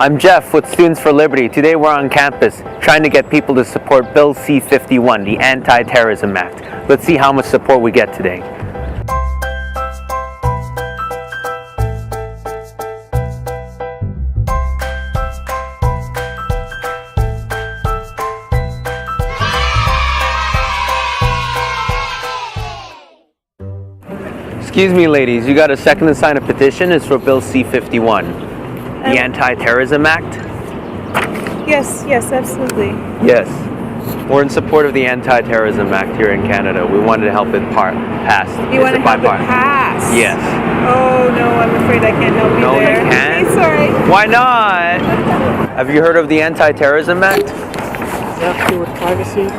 I'm Jeff with Students for Liberty. Today we're on campus trying to get people to support Bill C-51, the Anti-Terrorism Act. Let's see how much support we get today. Excuse me, ladies, you got a second to sign a petition? It's for Bill C-51. The Anti-Terrorism Act? Yes, absolutely. Yes. We're in support of the Anti-Terrorism Act here in Canada. We wanted to help it pass. You want to help it pass? Yes. Oh, no, I'm afraid I can't help you no, there. No, you can't? Okay, sorry. Why not? Have you heard of the Anti-Terrorism Act? Does that have to do with privacy?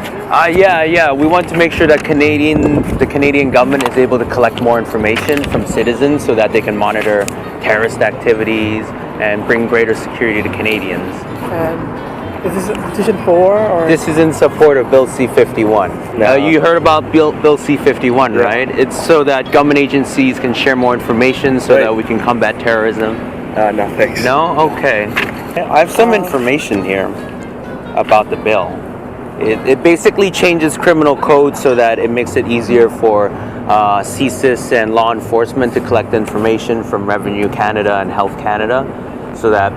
Yeah. We want to make sure that the Canadian government is able to collect more information from citizens so that they can monitor terrorist activities and bring greater security to Canadians. Is this a petition for, or? This is in support of Bill C-51. No. You heard about Bill C-51, yeah. Right? It's so that government agencies can share more information so that we can combat terrorism. No, thanks. No? Okay. I have some information here about the bill. It basically changes criminal code so that it makes it easier for CSIS and law enforcement to collect information from Revenue Canada and Health Canada so that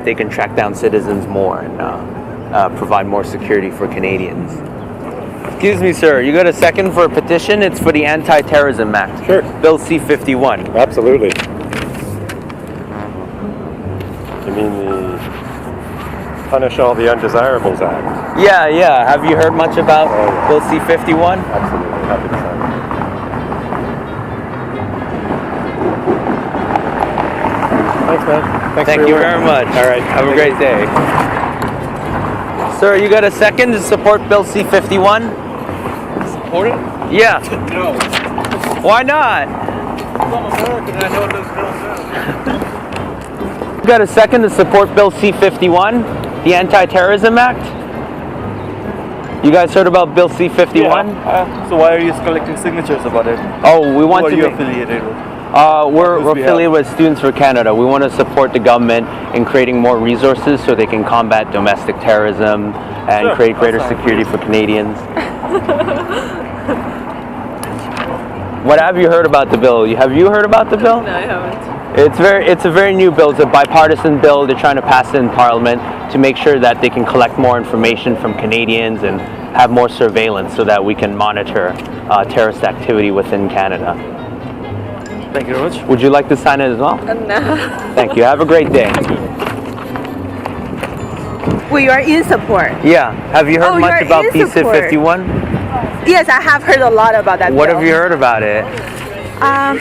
they can track down citizens more and provide more security for Canadians. Excuse me, sir. You got a second for a petition? It's for the Anti-Terrorism Act. Sure. Bill C-51. Absolutely. You mean the Punish All the Undesirables Act? Yeah. Have you heard much about Bill C-51? Absolutely. Happy to sign it. Thanks, man. Thank you very much. All right. Have a great day. Sir, you got a second to support Bill C-51? Support it? Yeah. No. Why not? I'm American and I know what those bills say. You got a second to support Bill C-51, the Anti-Terrorism Act? You guys heard about Bill C-51? Yeah. So why are you collecting signatures about it? Oh, we want Who to. are you affiliated with? We're affiliated with Students for Canada. We want to support the government in creating more resources so they can combat domestic terrorism and create greater security for Canadians. What have you heard about the bill? Have you heard about the bill? No, I haven't. It's a very new bill. It's a bipartisan bill. They're trying to pass it in Parliament to make sure that they can collect more information from Canadians and have more surveillance so that we can monitor terrorist activity within Canada. Thank you very much. Would you like to sign it as well? No. Thank you. Have a great day. Well, you are in support. Yeah. Have you heard much about C-51? Yes, I have heard a lot about that What bill. have you heard about it? I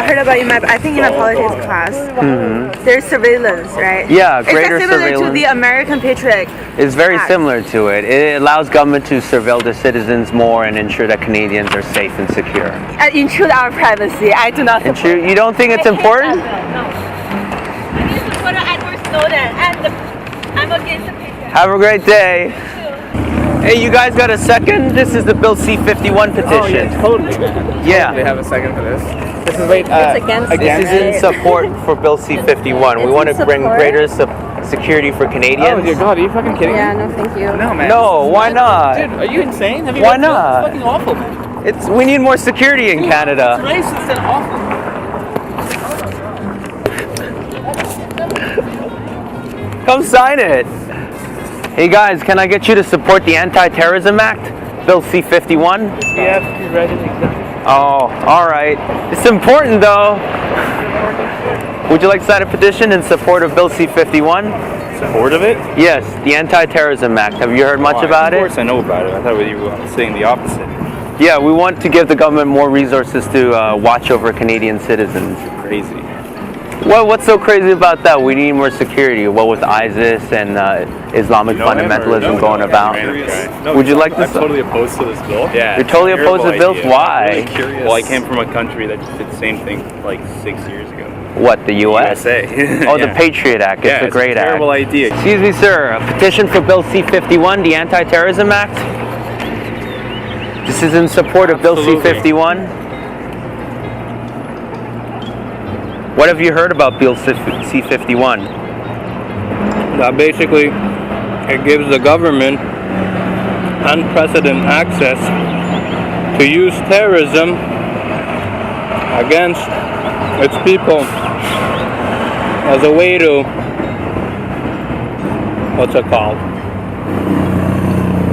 heard about in my politics class. Mm-hmm. There's surveillance, right? Yeah, greater Is that similar surveillance. to the American Patriot It's very Act? similar to it. It allows government to surveil their citizens more and ensure that Canadians are safe and secure. And intrude our privacy. I do not support. You don't think it's important? No. I'm in support of Edward Snowden, and I'm against the Patriot. Have a great day. Hey, you guys got a second? This is the Bill C-51 petition. Oh, yeah, totally. Yeah. They have a second for this. This is It's against This is in support for Bill C-51. We want to bring greater security for Canadians. Oh dear God, are you fucking kidding me? No, thank you. No, man. No, why not? Dude, are you insane? Have you Why read not? It's fucking awful, man. We need more security in Canada. It's racist and awful. Come sign it. Hey guys, can I get you to support the Anti-Terrorism Act, Bill C-51? You have to read it exactly. Oh, all right. It's important though. Would you like to sign a petition in support of Bill C-51? Support of it? Yes, the Anti-Terrorism Act. Have you heard much about Of it? course I know about it. I thought you were saying the opposite. Yeah, we want to give the government more resources to watch over Canadian citizens. Crazy. Well, what's so crazy about that? We need more security. What with ISIS and Islamic fundamentalism going about? Would you like to? I'm totally opposed to this bill. Yeah. You're totally opposed to the bills? Why? I'm really curious. Well, I came from a country that did the same thing like 6 years ago. What, the U.S.? USA. Oh, the Patriot Act. It's a great act. Terrible idea. Excuse me, sir. A petition for Bill C-51, the Anti-Terrorism Act. This is in support of Bill C-51. What have you heard about Bill C-51? that basically it gives the government unprecedented access to use terrorism against its people as a way to, what's it called?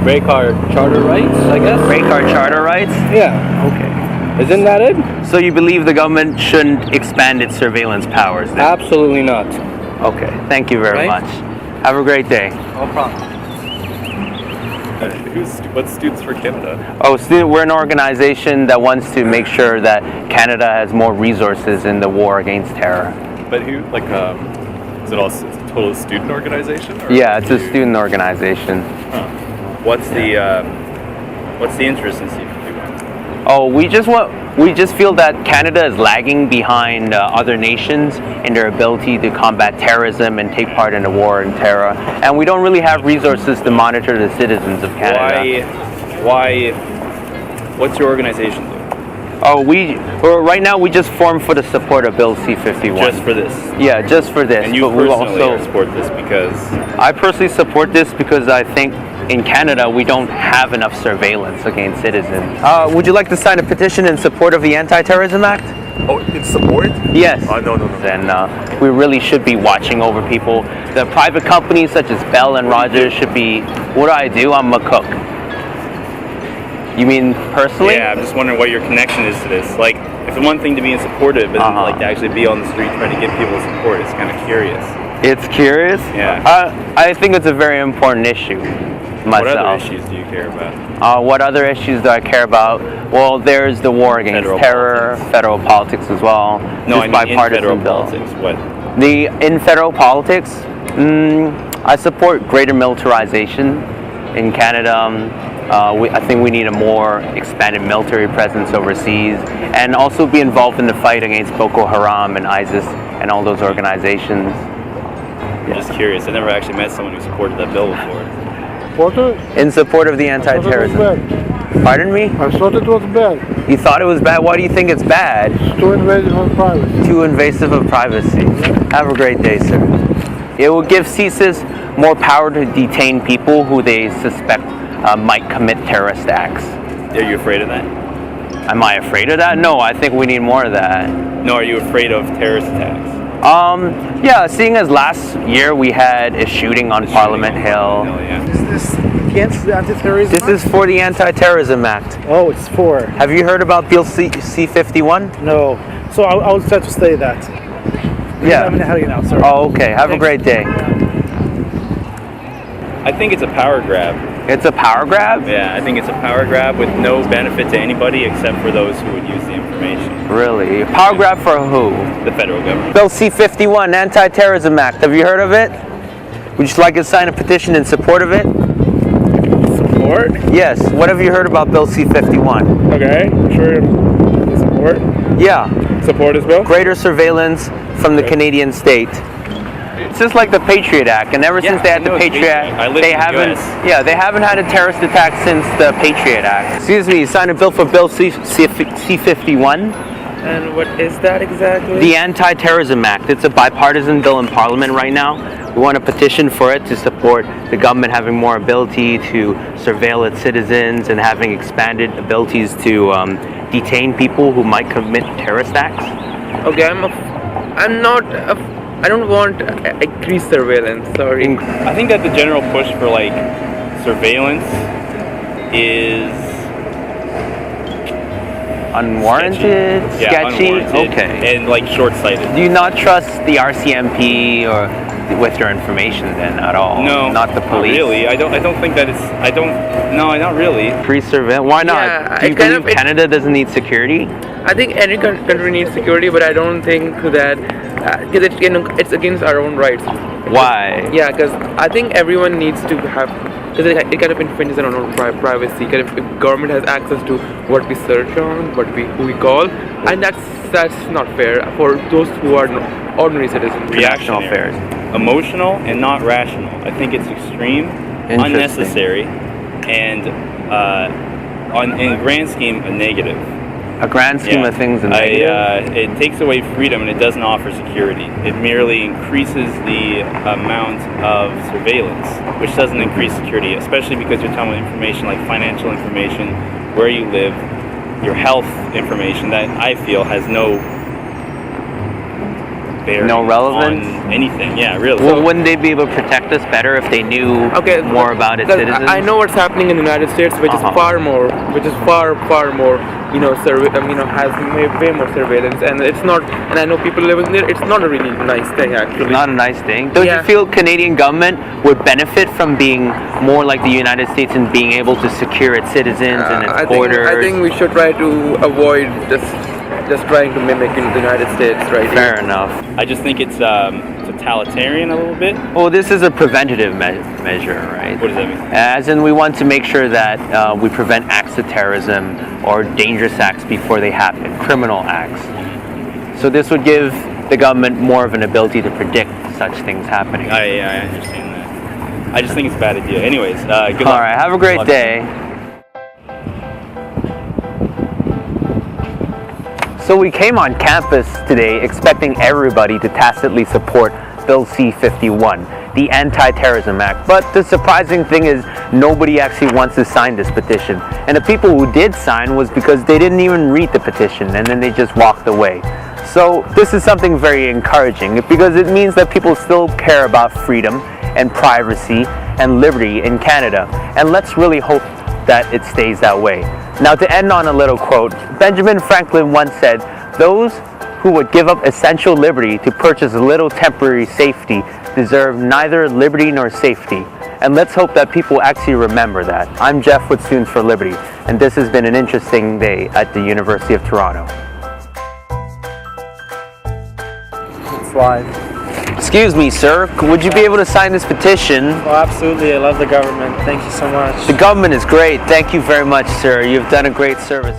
Break our charter rights, I guess? Break our charter rights? Yeah. Okay. Isn't that it? So you believe the government shouldn't expand its surveillance powers then? Absolutely not. Okay, thank you very Right? much. Have a great day. No problem. What's Students for Canada? Oh, we're an organization that wants to make sure that Canada has more resources in the war against terror. But who, like, is it all it's a total student organization? Or Yeah, it's a student organization. What's the interest in C-51? Oh, we just feel that Canada is lagging behind other nations in their ability to combat terrorism and take part in the war on terror, and we don't really have resources to monitor the citizens of Canada. Why? What's your organization do? Oh, right now we just formed for the support of Bill C-51. Just for this? Yeah, just for this. And you but we personally support this because? I personally support this because I think in Canada we don't have enough surveillance against citizens. Would you like to sign a petition in support of the Anti-Terrorism Act? Oh, in support? Yes. No. Then we really should be watching over people. The private companies such as Bell and Rogers should be. What do I do? I'm a cook. You mean personally? Yeah, I'm just wondering what your connection is to this. Like, it's one thing to be in support of it, but then, like, to actually be on the street trying to get people support, it's kind of curious. It's curious? Yeah. I think it's a very important issue myself. What other issues do you care about? What other issues do I care about? Well, there's the war against terror, federal politics as well. No, I mean in federal bill. politics. What? In federal politics, I support greater militarization in Canada. I think we need a more expanded military presence overseas, and also be involved in the fight against Boko Haram and ISIS and all those organizations. I'm just curious. I never actually met someone who supported that bill before. In support of the anti-terrorism. Pardon me? I thought it was bad. You thought it was bad? Why do you think it's bad? It's too invasive of privacy. Too invasive of privacy. Have a great day, sir. It will give CSIS more power to detain people who they suspect might commit terrorist acts. Are you afraid of that? Am I afraid of that? No, I think we need more of that. No, are you afraid of terrorist attacks? Yeah, seeing as last year we had a shooting on Parliament Hill. Yeah. Is this against the Anti-Terrorism This is for the Anti-Terrorism Act. Oh, it's for. Have you heard about Bill C-51? No. So I will try to say that. Yeah. I'm in a hurry now, sorry. Oh, okay. Have a great day. I think it's a power grab. It's a power grab? Yeah, I think it's a power grab with no benefit to anybody except for those who would use the information. Really? Power grab for who? The federal government. Bill C-51, Anti-Terrorism Act. Have you heard of it? Would you like to sign a petition in support of it? Support? Yes. What have you heard about Bill C-51? Okay. Sure. Support? Yeah. Support as well? Greater surveillance from the Canadian state. It's just like the Patriot Act, and ever since they had the Patriot Act, they haven't had a terrorist attack since the Patriot Act. Excuse me, you signed a bill for Bill C-51? And what is that exactly? The Anti-Terrorism Act. It's a bipartisan bill in Parliament right now. We want a petition for it to support the government having more ability to surveil its citizens and having expanded abilities to detain people who might commit terrorist acts. Okay, I don't want increased surveillance, sorry. I think that the general push for like surveillance is unwarranted, sketchy. Unwarranted, okay, and like short-sighted. Do you not trust the RCMP or with your information then at all? No, not the police. Not really. I don't think that it's. No, not really. Free surveillance. Why not? Yeah, Do you believe Canada doesn't need security? I think any country needs security, but I don't think that because it's against our own rights. Why? Yeah, because I think everyone needs to have, because it kind of infringes on our own privacy. Kind of, if government has access to what we search on, who we call, and that's not fair for those who are ordinary citizens. Reactional affairs. Emotional and not rational. I think it's extreme, unnecessary, and in grand scheme a negative. a grand scheme of things, and it takes away freedom and it doesn't offer security. It merely increases the amount of surveillance, which doesn't increase security, especially because you're talking about information like financial information, where you live, your health information that I feel has no bearing relevance on anything. Yeah, really. Well, wouldn't they be able to protect us better if they knew more about its citizens? I know what's happening in the United States, which is far more, far more, has way more surveillance, and it's not. And I know people living there. It's not a really nice thing, actually. It's not a nice thing. Don't you feel Canadian government would benefit from being more like the United States and being able to secure its citizens and its borders? I think we should try to avoid just trying to mimic in the United States, right? Fair enough. I just think it's totalitarian a little bit. Well, this is a preventative measure, right? What does that mean? As in, we want to make sure that we prevent acts of terrorism or dangerous acts before they happen, criminal acts. So this would give the government more of an ability to predict such things happening. I understand that. I just think it's a bad idea. Anyways, good luck. All right, have a great day. So we came on campus today expecting everybody to tacitly support Bill C-51, the Anti-Terrorism Act. But the surprising thing is nobody actually wants to sign this petition. And the people who did sign was because they didn't even read the petition and then they just walked away. So this is something very encouraging because it means that people still care about freedom and privacy and liberty in Canada. And let's really hope that it stays that way. Now, to end on a little quote, Benjamin Franklin once said, "Those who would give up essential liberty to purchase a little temporary safety deserve neither liberty nor safety." And let's hope that people actually remember that. I'm Jeff with Students for Liberty, and this has been an interesting day at the University of Toronto. It's live. Excuse me, sir, would you be able to sign this petition? Oh, absolutely. I love the government. Thank you so much. The government is great. Thank you very much, sir. You've done a great service.